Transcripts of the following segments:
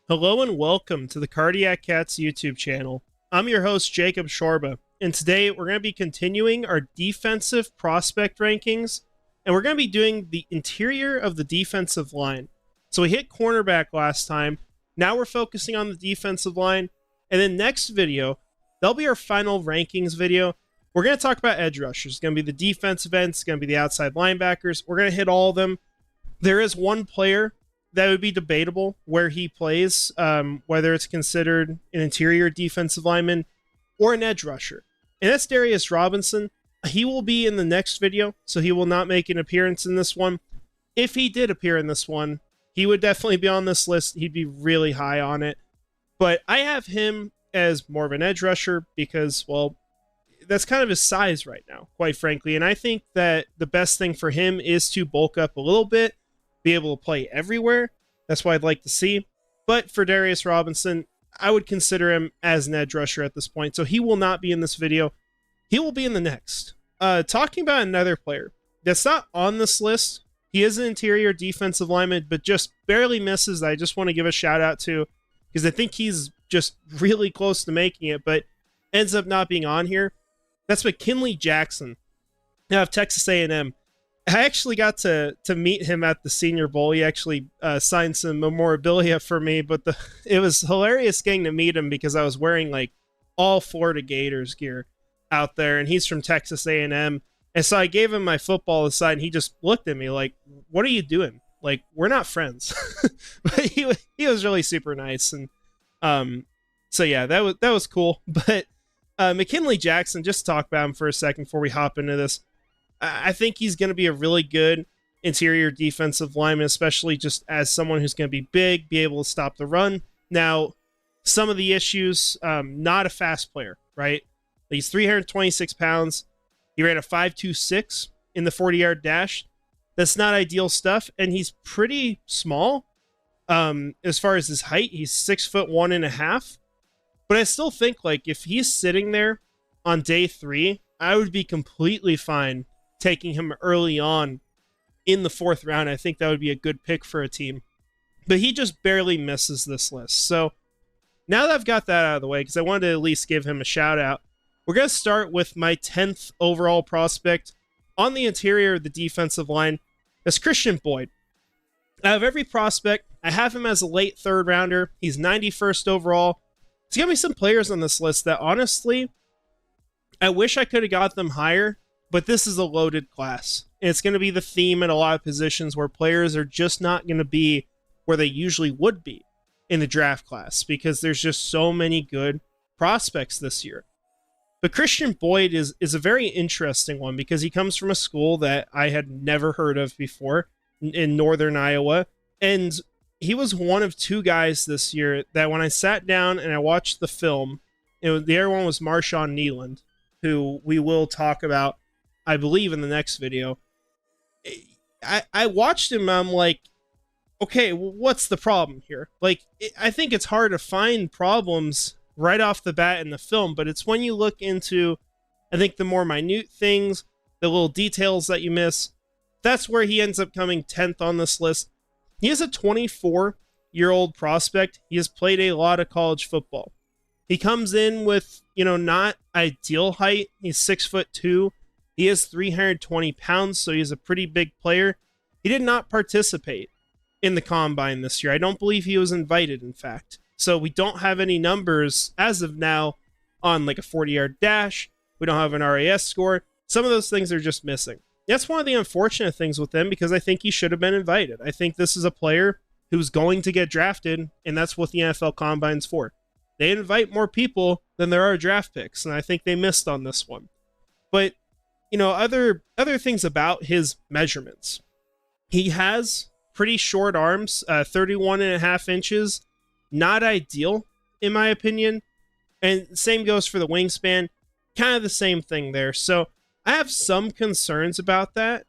Hello and welcome to the Cardiac Cats YouTube channel. I'm your host, Jacob Shorba, and today we're going to be continuing our defensive prospect rankings, and we're going to be doing the interior of the defensive line. So we hit cornerback last time, now we're focusing on the defensive line, and then next video, that'll be our final rankings video. We're going to talk about edge rushers. It's going to be the defensive ends, it's going to be the outside linebackers. We're going to hit all of them. There is one player that would be debatable where he plays, whether it's considered an interior defensive lineman or an edge rusher. And that's Darius Robinson. He will be in the next video, so he will not make an appearance in this one. If he did appear in this one, he would definitely be on this list. He'd be really high on it. But I have him as more of an edge rusher because, well, that's kind of his size right now, quite frankly. And I think that the best thing for him is to bulk up a little bit, be able to play everywhere. That's what I'd like to see. But for Darius Robinson, I would consider him as an edge rusher at this point. So he will not be in this video. He will be in the next. Talking about another player that's not on this list. He is an interior defensive lineman, but just barely misses. I just want to give a shout out to, because I think he's just really close to making it, but ends up not being on here. That's McKinley Jackson out of Texas A&M. I actually got to meet him at the Senior Bowl. He actually signed some memorabilia for me, but it was hilarious getting to meet him because I was wearing like all Florida Gators gear out there, and he's from Texas A&M. And so I gave him my football aside, and he just looked at me like, "What are you doing? Like, we're not friends." But he was really super nice, and so yeah, that was cool. But McKinley Jackson, just talk about him for a second before we hop into this. I think he's going to be a really good interior defensive lineman, especially just as someone who's going to be big, be able to stop the run. Now, some of the issues, not a fast player, right? He's 326 pounds. He ran a 5.26 in the 40-yard dash. That's not ideal stuff, and he's pretty small. As far as his height, he's 6'1.5". But I still think, like, if he's sitting there on day 3, I would be completely fine taking him early on in the 4th round. I think that would be a good pick for a team. But he just barely misses this list. So now that I've got that out of the way, because I wanted to at least give him a shout out, we're going to start with my 10th overall prospect on the interior of the defensive line. That's Christian Boyd. Out of every prospect, I have him as a late 3rd rounder. He's 91st overall. There's going to be some players on this list that honestly, I wish I could have got them higher, but this is a loaded class. And it's going to be the theme in a lot of positions where players are just not going to be where they usually would be in the draft class because there's just so many good prospects this year. But Christian Boyd is a very interesting one because he comes from a school that I had never heard of before in northern Iowa. And he was one of 2 guys this year that when I sat down and I watched the film, the other one was Marshawn Nealand, who we will talk about, I believe, in the next video. I watched him, I'm like, okay, well, what's the problem here? Like, I think it's hard to find problems right off the bat in the film, but it's when you look into, I think, the more minute things, the little details that you miss, that's where he ends up coming 10th on this list. He is a 24-year-old prospect. He has played a lot of college football. He comes in with, not ideal height. He's 6'2". He is 320 pounds, so he's a pretty big player. He did not participate in the combine this year. I don't believe he was invited, in fact. So we don't have any numbers as of now on like a 40-yard dash. We don't have an RAS score. Some of those things are just missing. That's one of the unfortunate things with him because I think he should have been invited. I think this is a player who's going to get drafted, and that's what the NFL Combine's for. They invite more people than there are draft picks, and I think they missed on this one. But, other things about his measurements. He has pretty short arms, 31.5 inches. Not ideal, in my opinion. And same goes for the wingspan. Kind of the same thing there. So I have some concerns about that.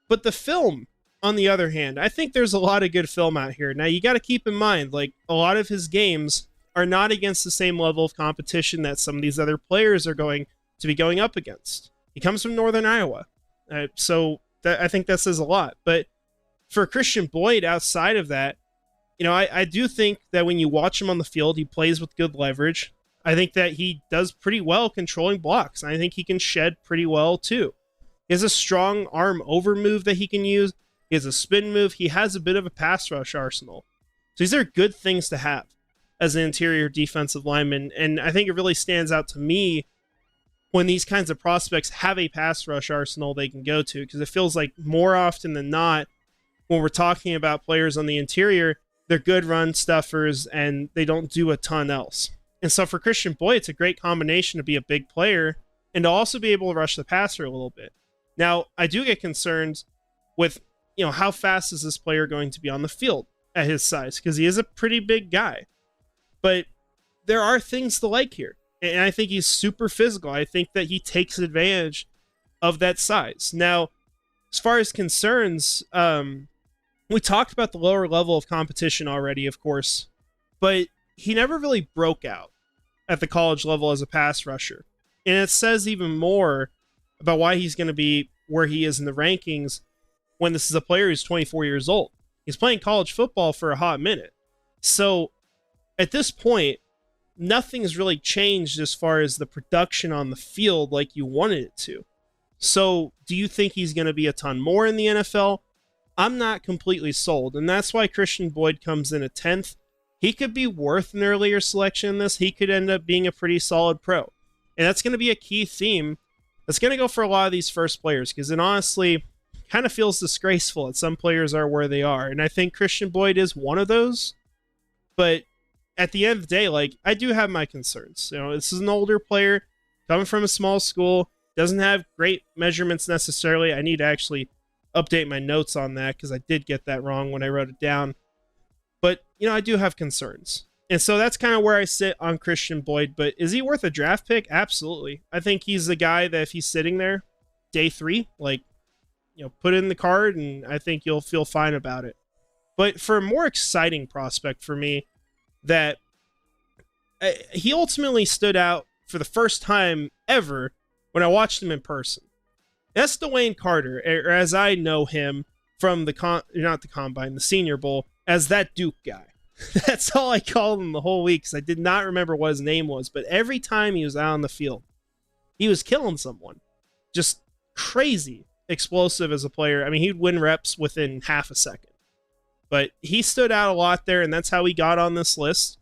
But the film, on the other hand, I think there's a lot of good film out here. Now, you got to keep in mind, like, a lot of his games are not against the same level of competition that some of these other players are going to be going up against. He comes from northern Iowa. So I think that says a lot. But for Christian Boyd, outside of that, I do think that when you watch him on the field, he plays with good leverage. I think that he does pretty well controlling blocks. I think he can shed pretty well too. He has a strong arm over move that he can use. He has a spin move. He has a bit of a pass rush arsenal. So these are good things to have as an interior defensive lineman. And I think it really stands out to me when these kinds of prospects have a pass rush arsenal they can go to, because it feels like more often than not, when we're talking about players on the interior, they're good run stuffers and they don't do a ton else. And so for Christian Boyd, it's a great combination to be a big player and to also be able to rush the passer a little bit. Now, I do get concerned with, how fast is this player going to be on the field at his size? Because he is a pretty big guy. But there are things to like here. And I think he's super physical. I think that he takes advantage of that size. Now, as far as concerns, we talked about the lower level of competition already, of course, but he never really broke out at the college level as a pass rusher. And it says even more about why he's going to be where he is in the rankings when this is a player who's 24 years old. He's playing college football for a hot minute. So at this point, nothing's really changed as far as the production on the field like you wanted it to. So do you think he's going to be a ton more in the NFL? I'm not completely sold, and that's why Christian Boyd comes in at 10th. He could be worth an earlier selection in this. He could end up being a pretty solid pro. And that's going to be a key theme that's going to go for a lot of these first players, because it honestly kind of feels disgraceful that some players are where they are. And I think Christian Boyd is one of those. But at the end of the day, I do have my concerns. This is an older player coming from a small school, doesn't have great measurements necessarily. I need to actually update my notes on that because I did get that wrong when I wrote it down. But, I do have concerns. And so that's kind of where I sit on Christian Boyd. But is he worth a draft pick? Absolutely. I think he's the guy that if he's sitting there day 3, put in the card, and I think you'll feel fine about it. But for a more exciting prospect for me, that he ultimately stood out for the first time ever when I watched him in person. That's Dwayne Carter, or as I know him from the Senior Bowl, as that Duke guy. That's all I called him the whole week, because I did not remember what his name was. But every time he was out on the field, he was killing someone. Just crazy explosive as a player. I mean, he'd win reps within half a second. But he stood out a lot there, and that's how he got on this list.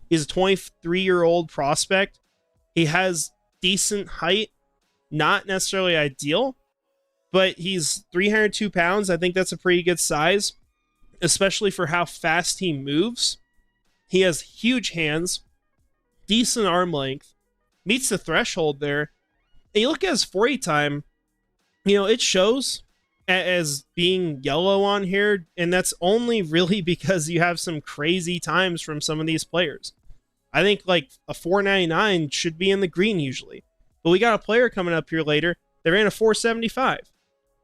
He's a 23-year-old prospect. He has decent height, not necessarily ideal, but he's 302 pounds. I think that's a pretty good size, especially for how fast he moves. He has huge hands, decent arm length, meets the threshold there. And you look at his 40 time, it shows as being yellow on here, and that's only really because you have some crazy times from some of these players. I think a 499 should be in the green usually, but we got a player coming up here later that ran a 475.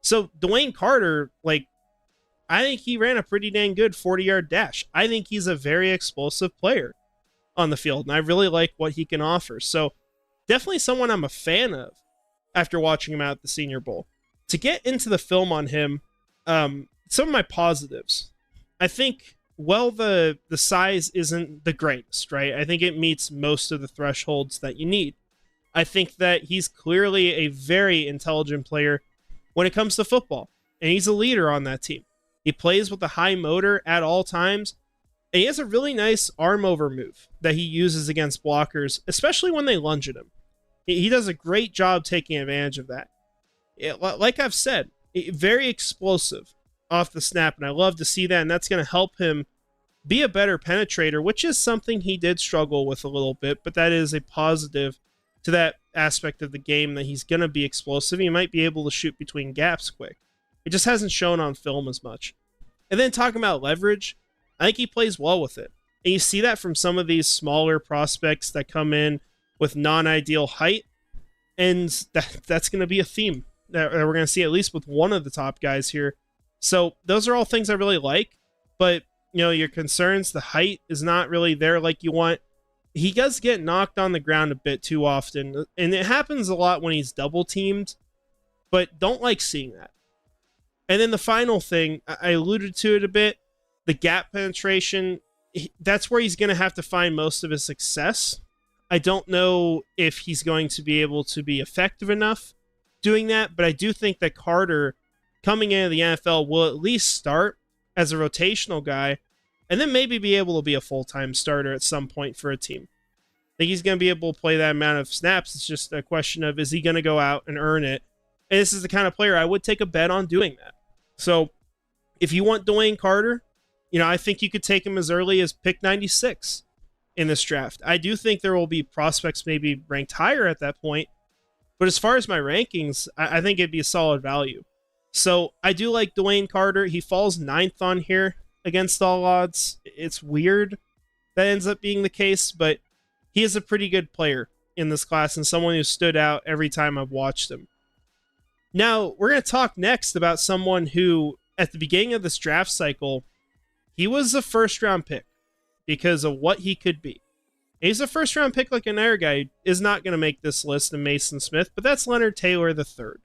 So Dwayne Carter, I think he ran a pretty dang good 40-yard dash. I think he's a very explosive player on the field, and I really like what he can offer. So definitely someone I'm a fan of after watching him out at the Senior Bowl. To get into the film on him, some of my positives. I think, the size isn't the greatest, right? I think it meets most of the thresholds that you need. I think that he's clearly a very intelligent player when it comes to football, and he's a leader on that team. He plays with a high motor at all times, and he has a really nice arm over move that he uses against blockers, especially when they lunge at him. He does a great job taking advantage of that. Like I've said, very explosive off the snap, and I love to see that, and that's going to help him be a better penetrator, which is something he did struggle with a little bit, but that is a positive to that aspect of the game, that he's going to be explosive. He might be able to shoot between gaps quick. It just hasn't shown on film as much. And then talking about leverage, I think he plays well with it. And you see that from some of these smaller prospects that come in with non-ideal height, and that's going to be a theme that we're going to see at least with one of the top guys here. So those are all things I really like, but your concerns, the height is not really there like you want. He does get knocked on the ground a bit too often, and it happens a lot when he's double teamed, but don't like seeing that. And then the final thing, I alluded to it a bit, the gap penetration that's where he's going to have to find most of his success. I don't know if he's going to be able to be effective enough doing that, but I do think that Carter, coming into the NFL, will at least start as a rotational guy and then maybe be able to be a full-time starter at some point for a team. I think he's going to be able to play that amount of snaps. It's just a question of, is he going to go out and earn it? And this is the kind of player I would take a bet on doing that. So if you want Dwayne Carter, I think you could take him as early as pick 96 in this draft. I do think there will be prospects maybe ranked higher at that point. But as far as my rankings, I think it'd be a solid value. So I do like Dwayne Carter. He falls 9th on here against all odds. It's weird that ends up being the case, but he is a pretty good player in this class and someone who stood out every time I've watched him. Now, we're going to talk next about someone who, at the beginning of this draft cycle, he was a first-round pick because of what he could be. He's a first-round pick like another guy who is not going to make this list in Mason Smith, but that's Leonard Taylor III.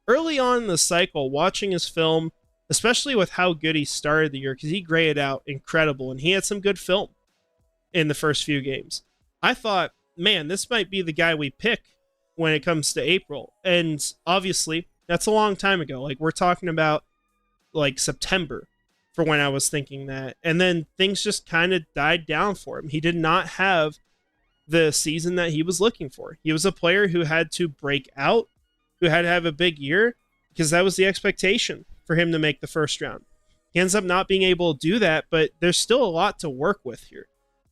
Early on in the cycle, watching his film, especially with how good he started the year, because he graded out incredible, and he had some good film in the first few games. I thought, man, this might be the guy we pick when it comes to April. And obviously, that's a long time ago. Like, we're talking about, like, September for when I was thinking that. And then things just kind of died down for him. He did not have the season that he was looking for. He was a player who had to break out, who had to have a big year, because that was the expectation for him to make the first round. He ends up not being able to do that, but there's still a lot to work with here.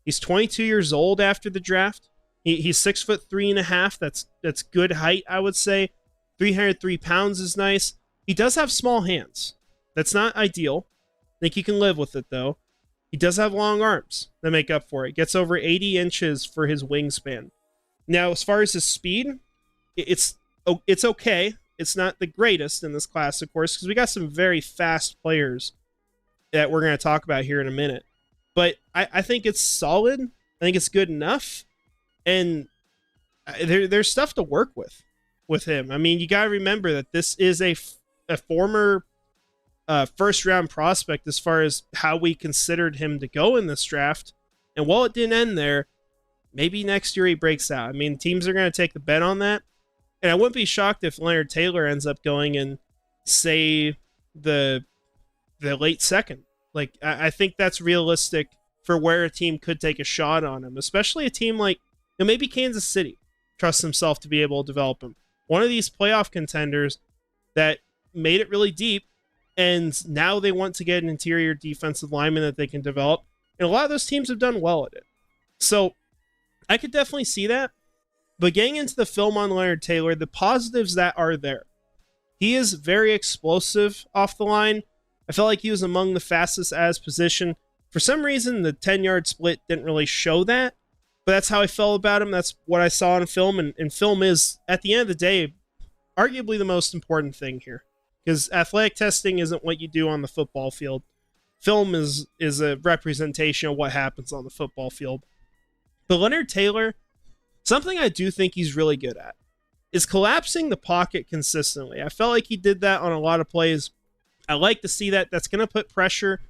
He's 22 years old after the draft. He's 6'3.5". That's good height, I would say. 303 pounds is nice. He does have small hands. That's not ideal. I think he can live with it, though. He does have long arms that make up for it. Gets over 80 inches for his wingspan. Now, as far as his speed, it's okay. It's not the greatest in this class, of course, because we got some very fast players that we're going to talk about here in a minute. But I think it's solid. I think it's good enough. And there's stuff to work with him. I mean, you got to remember that this is a former first-round prospect as far as how we considered him to go in this draft. And while it didn't end there, maybe next year he breaks out. I mean, teams are going to take the bet on that. And I wouldn't be shocked if Leonard Taylor ends up going in, say, the late second. Like, I think that's realistic for where a team could take a shot on him, especially a team like, maybe Kansas City trusts himself to be able to develop him. One of these playoff contenders that made it really deep, and now they want to get an interior defensive lineman that they can develop. And a lot of those teams have done well at it. So I could definitely see that. But getting into the film on Leonard Taylor, the positives that are there. He is very explosive off the line. I felt like he was among the fastest at his position. For some reason, the 10-yard split didn't really show that. But that's how I felt about him. That's what I saw in film. And film is, at the end of the day, arguably the most important thing here. Because athletic testing isn't what you do on the football field. Film is a representation of what happens on the football field. But Leonard Taylor, something I do think he's really good at is collapsing the pocket consistently. I felt like he did that on a lot of plays. I like to see that. That's going to put pressure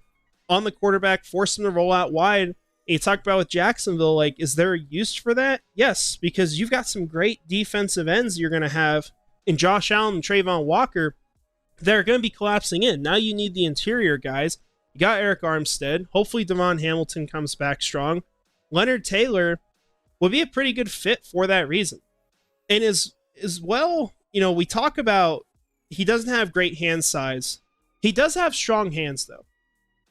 on the quarterback, force him to roll out wide. And you talk about with Jacksonville, like, is there a use for that? Yes, because you've got some great defensive ends you're going to have in Josh Allen and Trayvon Walker that are going to be collapsing in. Now you need the interior guys. You got Eric Armstead. Hopefully Devon Hamilton comes back strong. Leonard Taylor would be a pretty good fit for that reason. And as well, we talk about he doesn't have great hand size. He does have strong hands, though.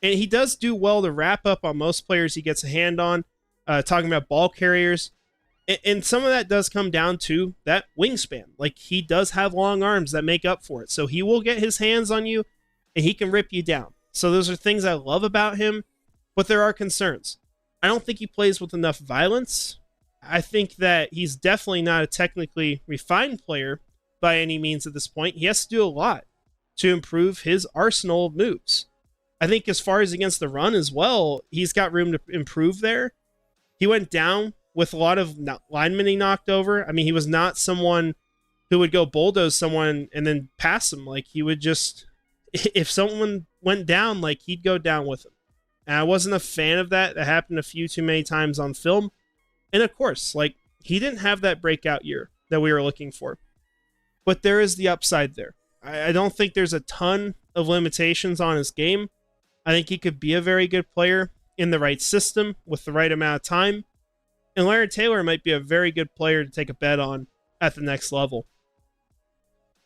And he does do well to wrap up on most players he gets a hand on, talking about ball carriers. And some of that does come down to that wingspan. Like, he does have long arms that make up for it. So he will get his hands on you, and he can rip you down. So those are things I love about him, but there are concerns. I don't think he plays with enough violence. I think that he's definitely not a technically refined player by any means at this point. He has to do a lot to improve his arsenal of moves. I think as far as against the run as well, he's got room to improve there. He went down with a lot of linemen he knocked over. I mean, he was not someone who would go bulldoze someone and then pass him. Like, he would just, if someone went down, like, he'd go down with him. And I wasn't a fan of that. That happened a few too many times on film. And of course, like, he didn't have that breakout year that we were looking for. But there is the upside there. I don't think there's a ton of limitations on his game. I think he could be a very good player in the right system with the right amount of time. And Leonard Taylor might be a very good player to take a bet on at the next level.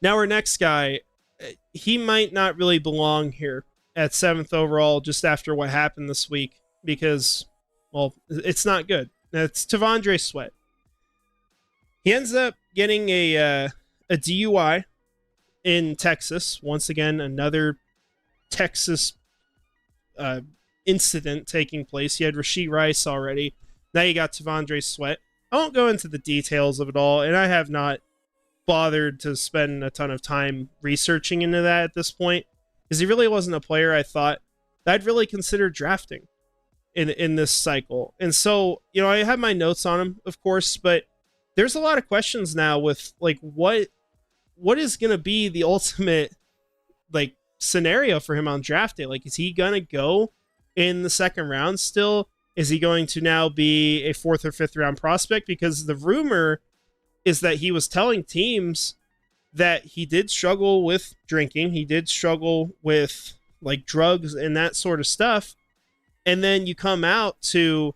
Now our next guy, he might not really belong here at 7th overall just after what happened this week because, well, it's not good. That's Tristan Sweat. He ends up getting a DUI in Texas. Once again, another Texas incident taking place. You had Rashid Rice already. Now you got Tristan Sweat. I won't go into the details of it all, and I have not bothered to spend a ton of time researching into that at this point, because he really wasn't a player I thought that I'd really consider drafting in this cycle. And so, you know, I have my notes on him, of course, but there's a lot of questions now with, like, what is going to be the ultimate, like, scenario for him on draft day? Like, is he going to go in the second round still? Is he going to now be a 4th or 5th round prospect? Because the rumor is that he was telling teams that he did struggle with drinking. He did struggle with, like, drugs and that sort of stuff. And then you come out to,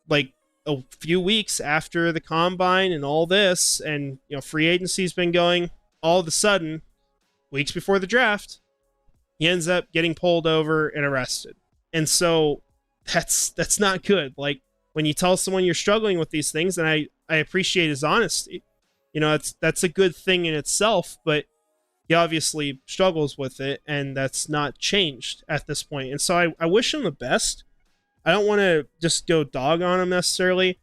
like, a few weeks after the combine and all this, and, you know, free agency's been going. All of a sudden, weeks before the draft, he ends up getting pulled over and arrested. And so that's not good. Like, when you tell someone you're struggling with these things, and I appreciate his honesty, you know, that's a good thing in itself, but he obviously struggles with it, and that's not changed at this point. And so I wish him the best. I don't want to just go dog on him necessarily,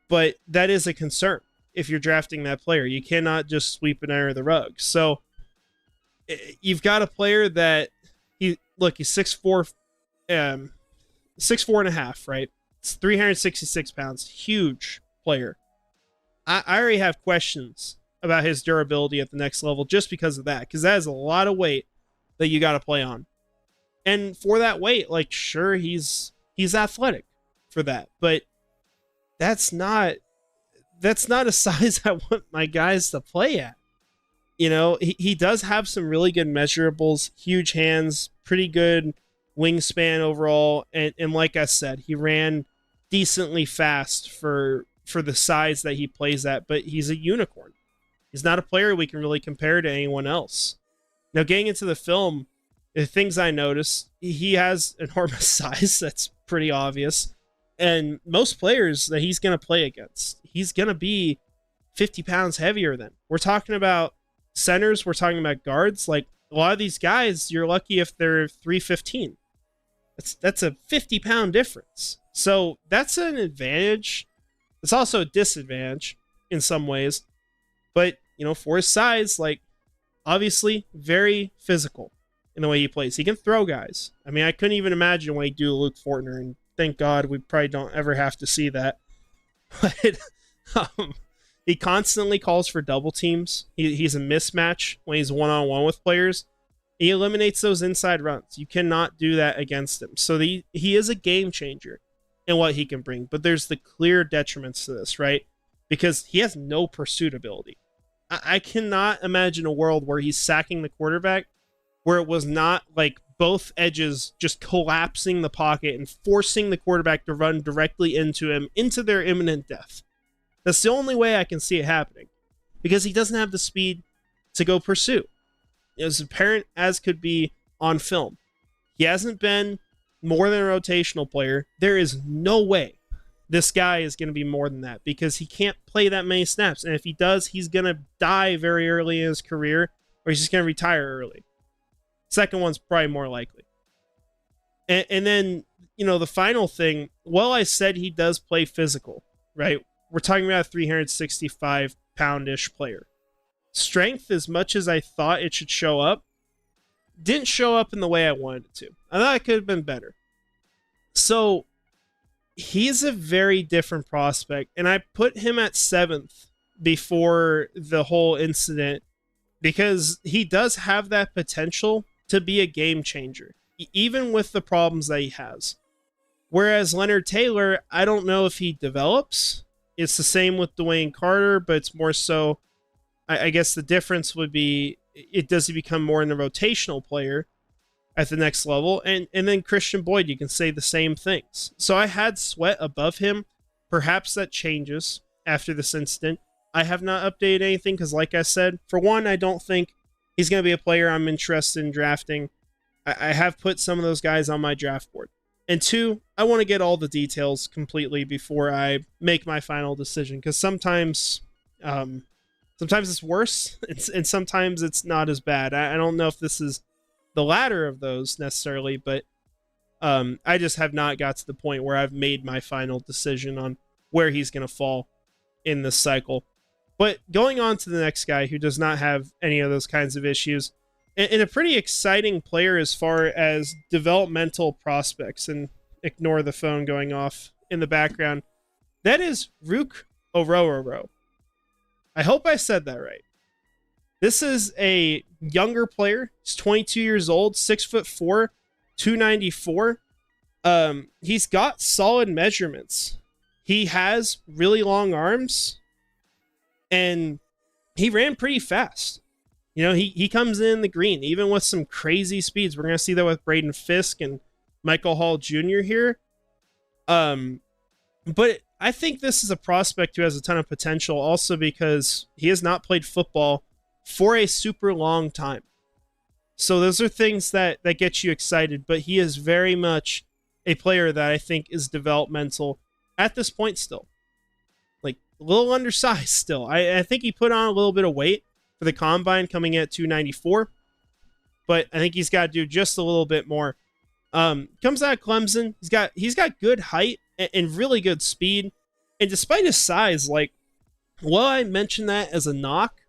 but that is a concern if you're drafting that player. You cannot just sweep it under the rug. So you've got a player that he's 6'4", 6'4" and a half, right? It's 366 pounds, huge player. I already have questions about his durability at the next level just because of that, because that is a lot of weight that you got to play on. And for that weight, like, sure, he's athletic for that, but that's not a size I want my guys to play at. You know, he does have some really good measurables, huge hands, pretty good wingspan overall, and like I said, he ran decently fast for the size that he plays at, but he's a unicorn. He's not a player we can really compare to anyone else. Now, getting into the film, the things I noticed, he has enormous size. That's pretty obvious. And most players that he's going to play against, he's going to be 50 pounds heavier than. We're talking about centers. We're talking about guards. Like, a lot of these guys, you're lucky if they're 315. That's a 50-pound difference. So that's an advantage. It's also a disadvantage in some ways. But, you know, for his size, like, obviously very physical in the way he plays. He can throw guys. I mean, I couldn't even imagine what he'd do to Luke Fortner, and thank God we probably don't ever have to see that. But he constantly calls for double teams. He's a mismatch when he's one-on-one with players. He eliminates those inside runs. You cannot do that against him. So he is a game changer in what he can bring. But there's the clear detriments to this, right? Because he has no pursuit ability. I cannot imagine a world where he's sacking the quarterback where it was not like both edges just collapsing the pocket and forcing the quarterback to run directly into him, into their imminent death. That's the only way I can see it happening, because he doesn't have the speed to go pursue. As apparent as could be on film. He hasn't been more than a rotational player. There is no way this guy is going to be more than that, because he can't play that many snaps. And if he does, he's going to die very early in his career, or he's just going to retire early. Second one's probably more likely. And then, you know, the final thing, well, I said he does play physical, right? We're talking about a 365-pound-ish player. Strength, as much as I thought it should show up, didn't show up in the way I wanted it to. I thought it could have been better. So he's a very different prospect, and I put him at 7th before the whole incident because he does have that potential to be a game changer. even with the problems that he has. Whereas Leonard Taylor, I don't know if he develops. It's the same with Dwayne Carter, but it's more so, I guess the difference would be, does he become more in the rotational player at the next level? And then Christian Boyd, you can say the same things. So I had Sweat above him. Perhaps that changes after this incident. I have not updated anything because, like I said, for one, I don't think he's going to be a player I'm interested in drafting. I have put some of those guys on my draft board. And two, I want to get all the details completely before I make my final decision, because sometimes it's worse and sometimes it's not as bad. I don't know if this is the latter of those necessarily, but I just have not got to the point where I've made my final decision on where he's going to fall in this cycle. But going on to the next guy who does not have any of those kinds of issues, and a pretty exciting player as far as developmental prospects, and ignore the phone going off in the background, that is Rook Orororo. I hope I said that right. This is a younger player. He's 22 years old, 6'4", 294. He's got solid measurements. He has really long arms, and he ran pretty fast. You know, he comes in the green, even with some crazy speeds. We're going to see that with Braden Fisk and Michael Hall Jr. here. But I think this is a prospect who has a ton of potential also because he has not played football for a super long time. So those are things that get you excited, but he is very much a player that I think is developmental at this point still. Like, a little undersized still. I think he put on a little bit of weight for the combine, coming in at 294, but I think he's got to do just a little bit more. Comes out of Clemson. He's got good height and really good speed. And despite his size, like, while I mentioned that as a knock,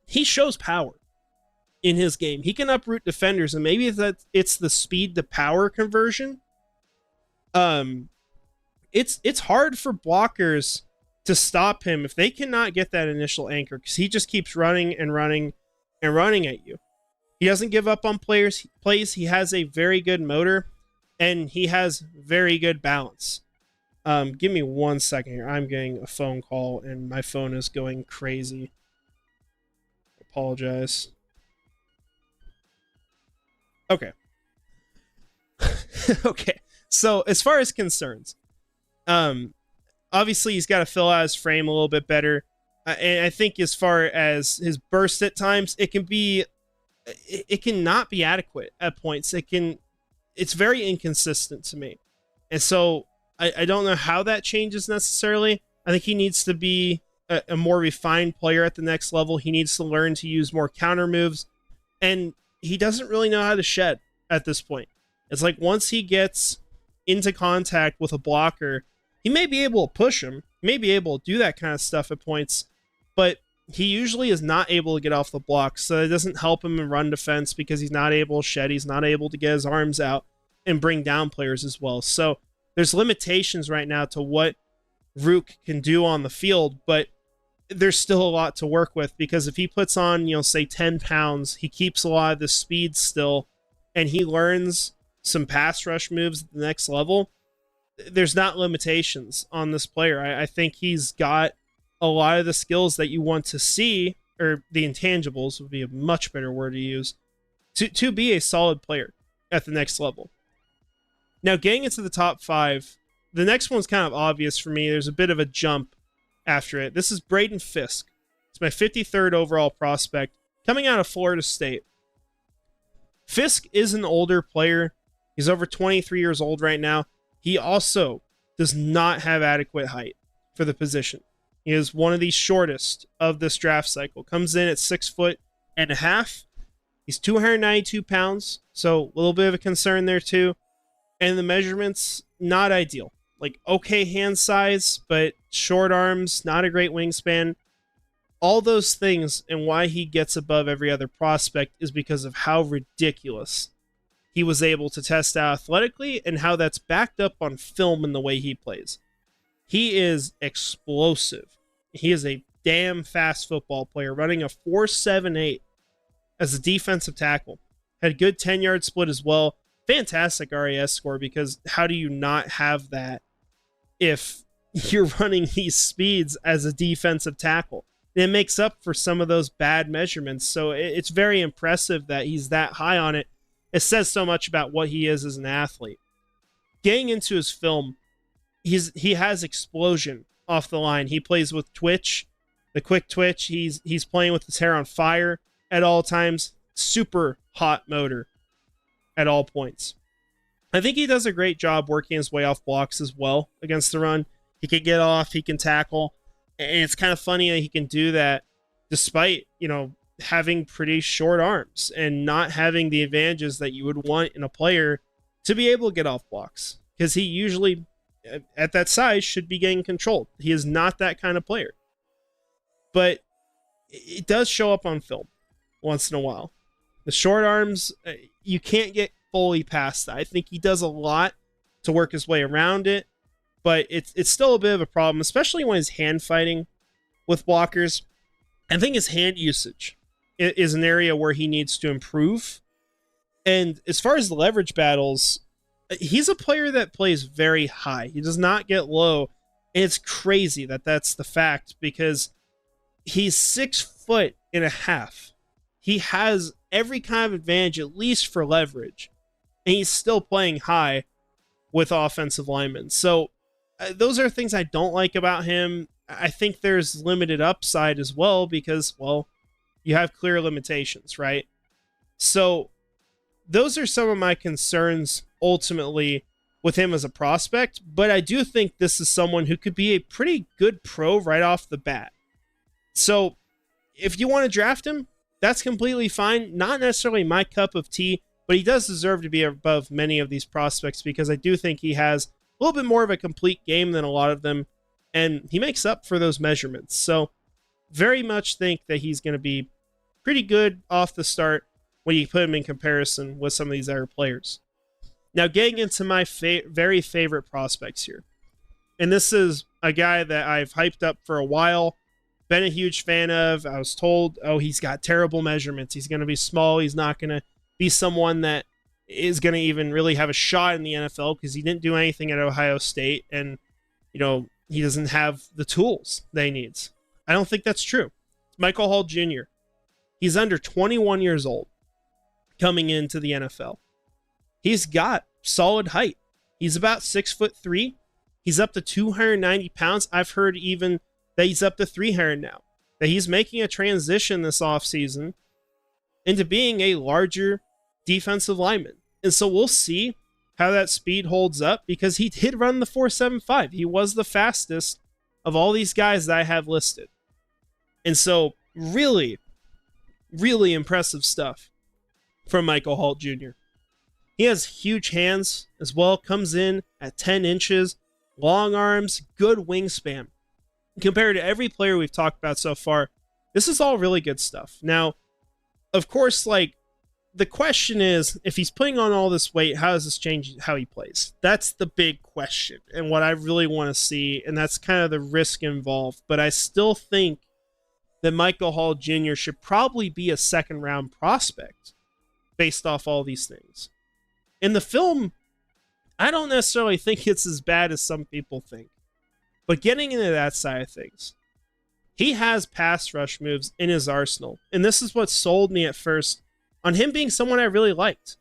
he shows power in his game. He can uproot defenders, and maybe it's the speed to power conversion. It's hard for blockers to stop him if they cannot get that initial anchor, because he just keeps running and running and running at you. He doesn't give up on plays. He has a very good motor, and he has very good balance. Give me 1 second here. I'm getting a phone call, and my phone is going crazy. I apologize. Okay. Okay. So as far as concerns, obviously he's got to fill out his frame a little bit better. And I think as far as his burst at times, it cannot be adequate at points. It's very inconsistent to me. And so I don't know how that changes necessarily. I think he needs to be a more refined player at the next level. He needs to learn to use more counter moves. And he doesn't really know how to shed at this point. It's like once he gets into contact with a blocker, he may be able to push him, may be able to do that kind of stuff at points, but he usually is not able to get off the block, so it doesn't help him in run defense because he's not able to shed, he's not able to get his arms out and bring down players as well. So there's limitations right now to what Rook can do on the field, but there's still a lot to work with, because if he puts on, say 10 pounds, he keeps a lot of the speed still, and he learns some pass rush moves at the next level, there's not limitations on this player. I think he's got a lot of the skills that you want to see, or the intangibles would be a much better word to use, to be a solid player at the next level. Now, getting into the top 5, the next one's kind of obvious for me. There's a bit of a jump after it. This is Braden Fisk. It's my 53rd overall prospect, coming out of Florida State. Fisk is an older player. He's over 23 years old right now. He also does not have adequate height for the position. He is one of the shortest of this draft cycle. Comes in at 6'1.5". He's 292 pounds, so a little bit of a concern there too. And the measurements, not ideal. Like, okay hand size, but short arms, not a great wingspan. All those things, and why he gets above every other prospect, is because of how ridiculous he was able to test out athletically and how that's backed up on film in the way he plays. He is explosive. He is a damn fast football player, running a 4.78 as a defensive tackle. Had a good 10-yard split as well. fantastic RAS score, because how do you not have that if you're running these speeds as a defensive tackle? And it makes up for some of those bad measurements. So it's very impressive that he's that high on it. It says so much about what he is as an athlete. Getting into his film, he has explosion off the line. He plays with twitch, the quick twitch. He's playing with his hair on fire at all times. Super hot motor at all points. I think he does a great job working his way off blocks as well against the run. He can get off, he can tackle, and it's kind of funny that he can do that despite, having pretty short arms and not having the advantages that you would want in a player to be able to get off blocks, because he usually at that size should be getting controlled. He is not that kind of player, but it does show up on film once in a while. The short arms, you can't get fully past that. I think he does a lot to work his way around it, but it's still a bit of a problem, especially when he's hand fighting with blockers. I think his hand usage is an area where he needs to improve. And as far as the leverage battles, he's a player that plays very high. He does not get low. And it's crazy that that's the fact, because he's 6'1.5". He has every kind of advantage, at least for leverage, and he's still playing high with offensive linemen. So those are things I don't like about him. I think there's limited upside as well, because, well, you have clear limitations, right? So those are some of my concerns ultimately with him as a prospect, but I do think this is someone who could be a pretty good pro right off the bat. So if you want to draft him, that's completely fine. Not necessarily my cup of tea, but he does deserve to be above many of these prospects, because I do think he has a little bit more of a complete game than a lot of them, and he makes up for those measurements. So very much think that he's going to be pretty good off the start when you put him in comparison with some of these other players. Now, getting into my very favorite prospects here, and this is a guy that I've hyped up for a while, been a huge fan of. I was told, he's got terrible measurements. He's going to be small. He's not going to be someone that is going to even really have a shot in the NFL, because he didn't do anything at Ohio State, and, he doesn't have the tools that he needs. I don't think that's true. Michael Hall Jr., he's under 21 years old coming into the NFL. He's got solid height. He's about 6'3". He's up to 290 pounds. I've heard even that he's up to 300 now. That he's making a transition this offseason into being a larger defensive lineman. And so we'll see how that speed holds up, because he did run the 4.75. He was the fastest of all these guys that I have listed. And so really, really impressive stuff from Michael Hall Jr. He has huge hands as well, comes in at 10 inches, long arms, good wingspan. Compared to every player we've talked about so far, this is all really good stuff. Now, of course, the question is, if he's putting on all this weight, how does this change how he plays? That's the big question, and what I really want to see, and that's kind of the risk involved. But I still think that Michael Hall Jr. should probably be a second-round prospect based off all these things. In the film, I don't necessarily think it's as bad as some people think. But getting into that side of things, he has pass rush moves in his arsenal. And this is what sold me at first on him being someone I really liked.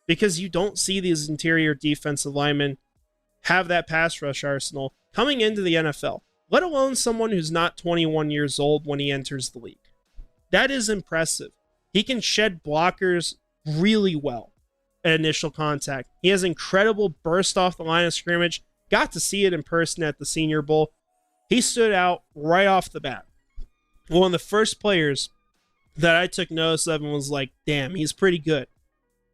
Because you don't see these interior defensive linemen have that pass rush arsenal coming into the NFL, let alone someone who's not 21 years old when he enters the league. That is impressive. He can shed blockers really well at initial contact. He has incredible burst off the line of scrimmage. Got to see it in person at the Senior Bowl. He stood out right off the bat. One of the first players that I took notice of and was like, damn, he's pretty good.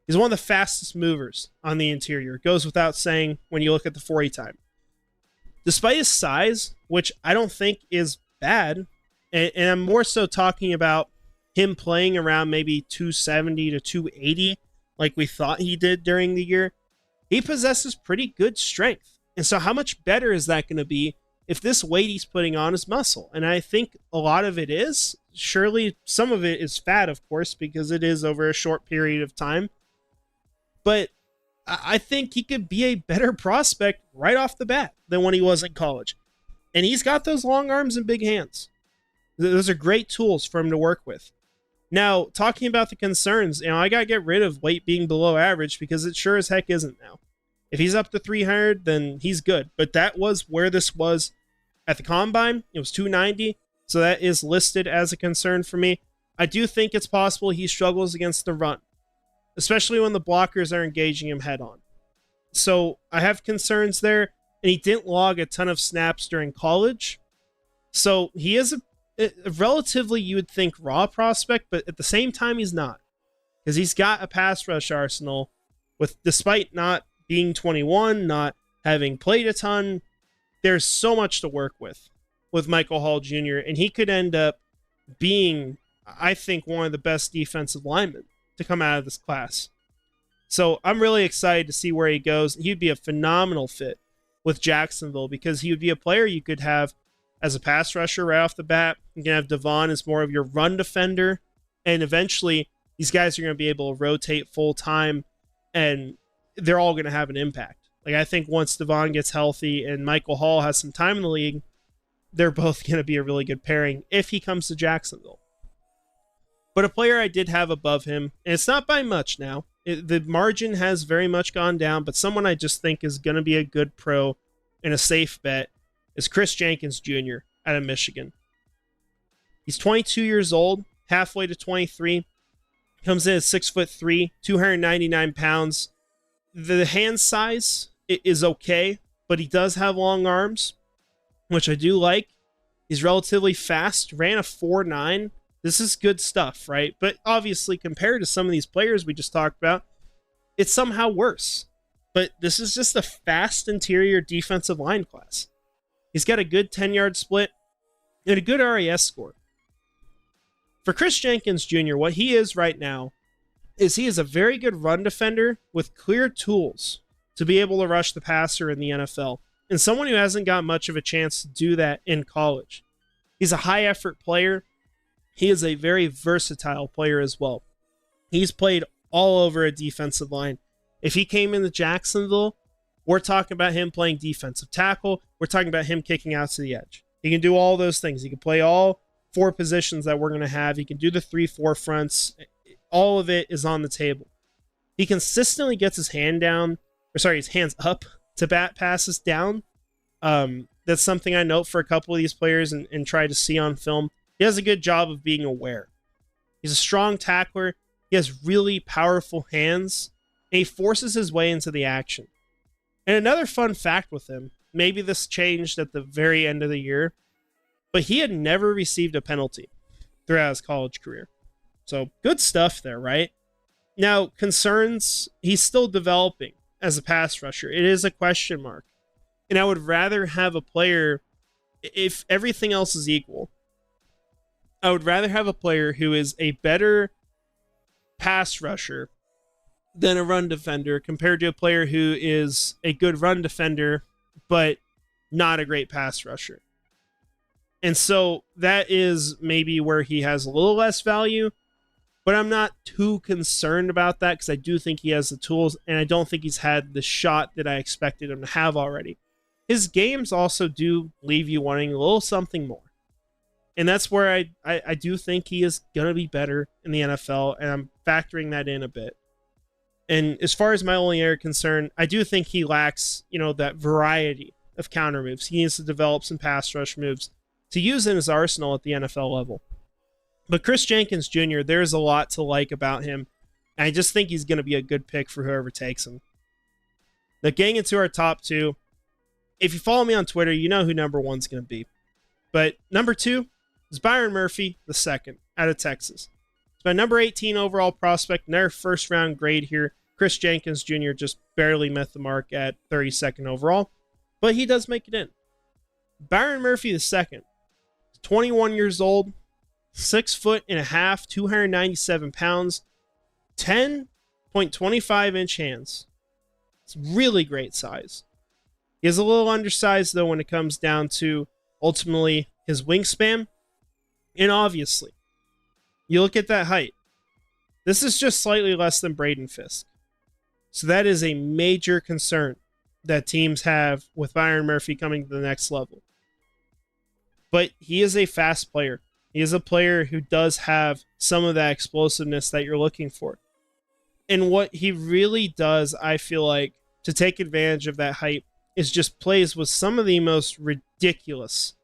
He's one of the fastest movers on the interior. It goes without saying when you look at the 40 time. Despite his size, which I don't think is bad, and I'm more so talking about him playing around maybe 270 to 280, like we thought he did during the year, he possesses pretty good strength. And so how much better is that going to be if this weight he's putting on is muscle? And I think a lot of it is. Surely some of it is fat, of course, because it is over a short period of time. But I think he could be a better prospect right off the bat than when he was in college. And he's got those long arms and big hands. Those are great tools for him to work with. Now, talking about the concerns, I got to get rid of weight being below average because it sure as heck isn't now. If he's up to 300, then he's good. But that was where this was at the combine. It was 290. So that is listed as a concern for me. I do think it's possible he struggles against the run, especially when the blockers are engaging him head on. So I have concerns there. And he didn't log a ton of snaps during college. So he is a relatively, you would think, raw prospect, but at the same time, he's not. Because he's got a pass rush arsenal despite not being 21, not having played a ton. There's so much to work with Michael Hall Jr., and he could end up being, I think, one of the best defensive linemen to come out of this class. So I'm really excited to see where he goes. He'd be a phenomenal fit with Jacksonville because he would be a player you could have as a pass rusher right off the bat. You can have Devon as more of your run defender, and eventually these guys are going to be able to rotate full time, and they're all going to have an impact. Like, I think once Devon gets healthy and Michael Hall has some time in the league, they're both going to be a really good pairing if he comes to Jacksonville. But a player I did have above him, and it's not by much now, the margin has very much gone down, but someone I just think is going to be a good pro and a safe bet is Chris Jenkins Jr. out of Michigan. He's 22 years old, halfway to 23. Comes in at 6'3", 299 pounds. The hand size is okay, but he does have long arms, which I do like. He's relatively fast, ran a 4.9. This is good stuff, right? But obviously, compared to some of these players we just talked about, it's somehow worse. But this is just a fast interior defensive line class. He's got a good 10-yard split and a good RAS score. For Chris Jenkins Jr., what he is right now is he is a very good run defender with clear tools to be able to rush the passer in the NFL, and someone who hasn't got much of a chance to do that in college. He's a high-effort player. He is a very versatile player as well. He's played all over a defensive line. If he came into Jacksonville, we're talking about him playing defensive tackle. We're talking about him kicking out to the edge. He can do all those things. He can play all four positions that we're going to have. He can do the 3-4 fronts. All of it is on the table. He consistently gets his his hands up to bat passes down. That's something I note for a couple of these players and try to see on film. He does a good job of being aware. He's a strong tackler. He has really powerful hands, and he forces his way into the action. And another fun fact with him, maybe this changed at the very end of the year, but he had never received a penalty throughout his college career. So good stuff there, right? Now, concerns, he's still developing as a pass rusher. It is a question mark. And I would rather have a player, if everything else is equal, I would rather have a player who is a better pass rusher than a run defender compared to a player who is a good run defender but not a great pass rusher. And so that is maybe where he has a little less value, but I'm not too concerned about that because I do think he has the tools, and I don't think he's had the shot that I expected him to have already. His games also do leave you wanting a little something more. And that's where I do think he is going to be better in the NFL, and I'm factoring that in a bit. And as far as my only area concern, I do think he lacks, that variety of counter moves. He needs to develop some pass rush moves to use in his arsenal at the NFL level. But Chris Jenkins Jr., there's a lot to like about him. And I just think he's going to be a good pick for whoever takes him. Now, getting into our top two, if you follow me on Twitter, you know who number one's going to be. But number two is Byron Murphy, the second, out of Texas. It's my number 18 overall prospect, and their first round grade here. Chris Jenkins Jr. just barely met the mark at 32nd overall, but he does make it in. Byron Murphy the second, 21 years old, 6'1.5", 297 pounds, 10.25-inch hands. It's really great size. He is a little undersized, though, when it comes down to ultimately his wingspan. And obviously, you look at that height. This is just slightly less than Braden Fisk. So that is a major concern that teams have with Byron Murphy coming to the next level. But he is a fast player. He is a player who does have some of that explosiveness that you're looking for. And what he really does, I feel like, to take advantage of that height is just plays with some of the most ridiculous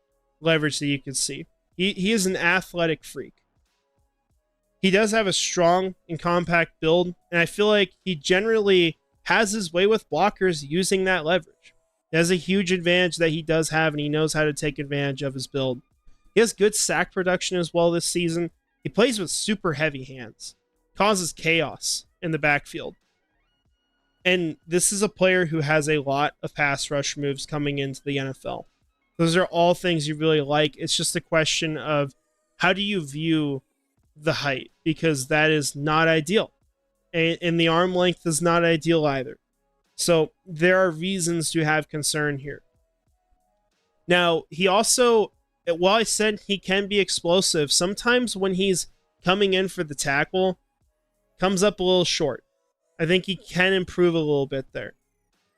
leverage that you can see. He is an athletic freak. He does have a strong and compact build, and I feel like he generally has his way with blockers using that leverage. It has a huge advantage that he does have, and he knows how to take advantage of his build. He has good sack production as well this season. He plays with super heavy hands, causes chaos in the backfield. And this is a player who has a lot of pass rush moves coming into the NFL. Those are all things you really like. It's just a question of how do you view the height, because that is not ideal. And the arm length is not ideal either. So there are reasons to have concern here. Now, he also, while I said he can be explosive, sometimes when he's coming in for the tackle, comes up a little short. I think he can improve a little bit there.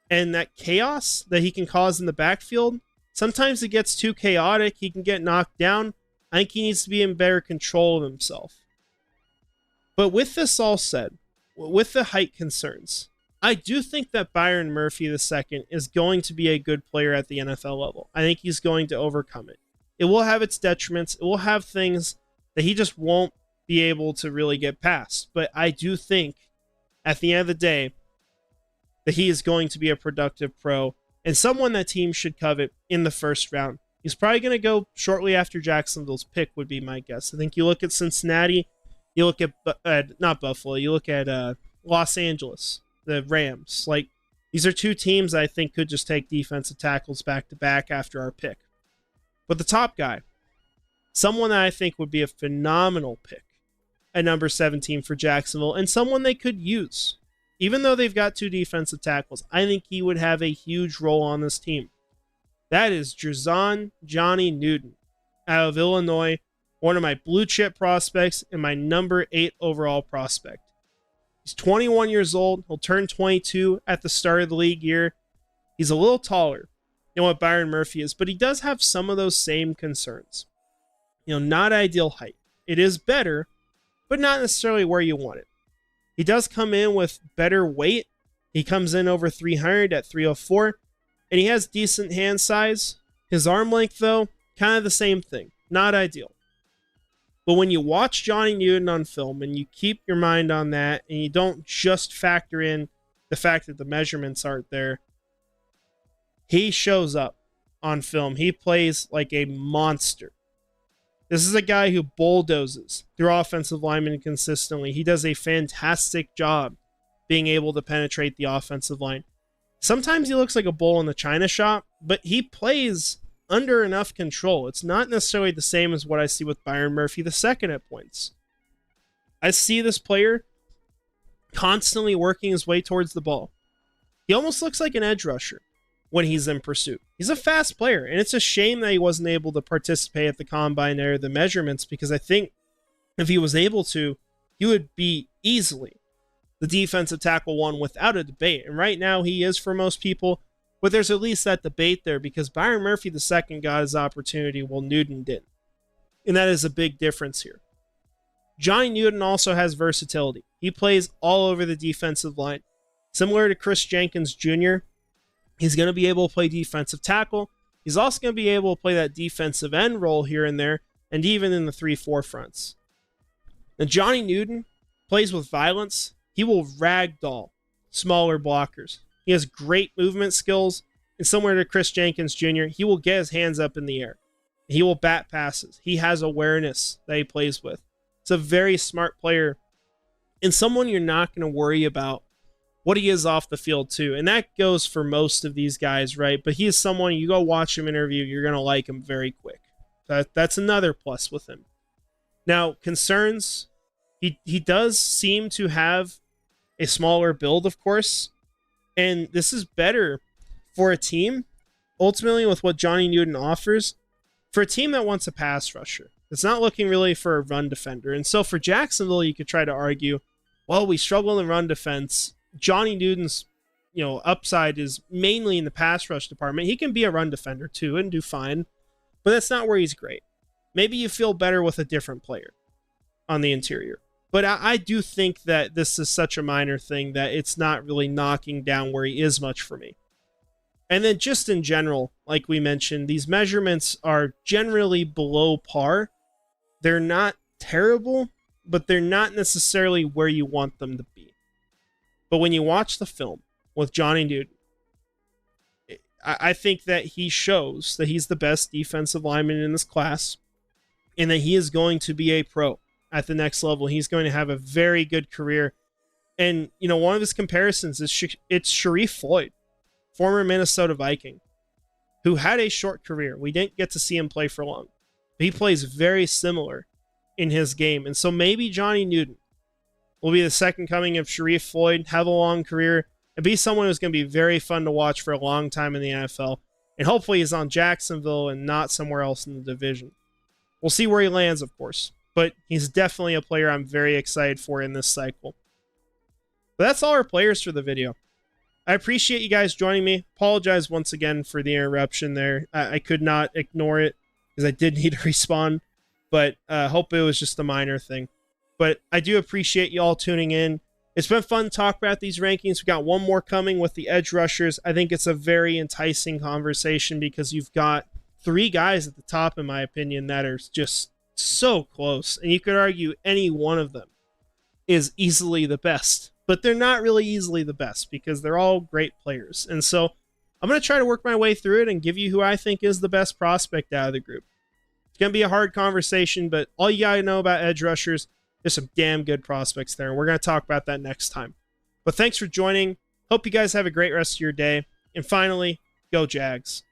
And that chaos that he can cause in the backfield, sometimes it gets too chaotic. He can get knocked down. I think he needs to be in better control of himself. But with this all said, with the height concerns, I do think that Byron Murphy II is going to be a good player at the NFL level. I think he's going to overcome it. It will have its detriments. It will have things that he just won't be able to really get past. But I do think at the end of the day that he is going to be a productive pro and someone that teams should covet in the first round. He's probably going to go shortly after Jacksonville's pick would be my guess. I think you look at Cincinnati, you look at not Buffalo, you look at Los Angeles, the Rams. Like, these are two teams I think could just take defensive tackles back to back after our pick. But the top guy, someone that I think would be a phenomenal pick at number 17 for Jacksonville, and someone they could use. Even though they've got two defensive tackles, I think he would have a huge role on this team. That is Jer'Zhan Johnny Newton out of Illinois, one of my blue chip prospects and my number 8 overall prospect. He's 21 years old. He'll turn 22 at the start of the league year. He's a little taller than what Byron Murphy is, but he does have some of those same concerns. Not ideal height. It is better, but not necessarily where you want it. He does come in with better weight. He comes in over 300 at 304, and he has decent hand size. His arm length, though, kind of the same thing. Not ideal. But when you watch Johnny Newton on film and you keep your mind on that and you don't just factor in the fact that the measurements aren't there, he shows up on film. He plays like a monster. This is a guy who bulldozes through offensive linemen consistently. He does a fantastic job being able to penetrate the offensive line. Sometimes he looks like a bull in the china shop, but he plays under enough control. It's not necessarily the same as what I see with Byron Murphy II at points. I see this player constantly working his way towards the ball. He almost looks like an edge rusher when he's in pursuit. He's a fast player, and it's a shame that he wasn't able to participate at the combine or the measurements, because I think if he was able to, he would be easily the defensive tackle one without a debate. And right now he is for most people, but there's at least that debate there because Byron Murphy II got his opportunity while Newton didn't. And that is a big difference here. Johnny Newton also has versatility. He plays all over the defensive line. Similar to Chris Jenkins Jr., he's going to be able to play defensive tackle. He's also going to be able to play that defensive end role here and there, and even in the 3-4 fronts. Now, Johnny Newton plays with violence. He will ragdoll smaller blockers. He has great movement skills, and similar to Chris Jenkins Jr., he will get his hands up in the air. He will bat passes. He has awareness that he plays with. It's a very smart player, and someone you're not going to worry about what he is off the field too. And that goes for most of these guys, right? But he is someone, you go watch him interview, you're going to like him very quick. That's another plus with him. Now, concerns, he does seem to have a smaller build, of course. And this is better for a team, ultimately with what Johnny Newton offers, for a team that wants a pass rusher. It's not looking really for a run defender. And so for Jacksonville, you could try to argue, well, we struggle in run defense. Johnny Newton's, upside is mainly in the pass rush department. He can be a run defender too and do fine, but that's not where he's great. Maybe you feel better with a different player on the interior. But I do think that this is such a minor thing that it's not really knocking down where he is much for me. And then just in general, like we mentioned, these measurements are generally below par. They're not terrible, but they're not necessarily where you want them to be. But when you watch the film with Johnny Newton, I think that he shows that he's the best defensive lineman in this class and that he is going to be a pro at the next level. He's going to have a very good career. And, one of his comparisons is it's Sharif Floyd, former Minnesota Viking, who had a short career. We didn't get to see him play for long. But he plays very similar in his game. And so maybe Johnny Newton will be the second coming of Sharif Floyd, have a long career, and be someone who's going to be very fun to watch for a long time in the NFL. And hopefully he's on Jacksonville and not somewhere else in the division. We'll see where he lands, of course. But he's definitely a player I'm very excited for in this cycle. But that's all our players for the video. I appreciate you guys joining me. Apologize once again for the interruption there. I could not ignore it because I did need to respond. But hope it was just a minor thing. But I do appreciate you all tuning in. It's been fun to talk about these rankings. We got one more coming with the edge rushers. I think it's a very enticing conversation because you've got three guys at the top, in my opinion, that are just so close. And you could argue any one of them is easily the best. But they're not really easily the best because they're all great players. And so I'm going to try to work my way through it and give you who I think is the best prospect out of the group. It's going to be a hard conversation, but all you got to know about edge rushers, there's some damn good prospects there, and we're going to talk about that next time. But thanks for joining. Hope you guys have a great rest of your day. And finally, go Jags.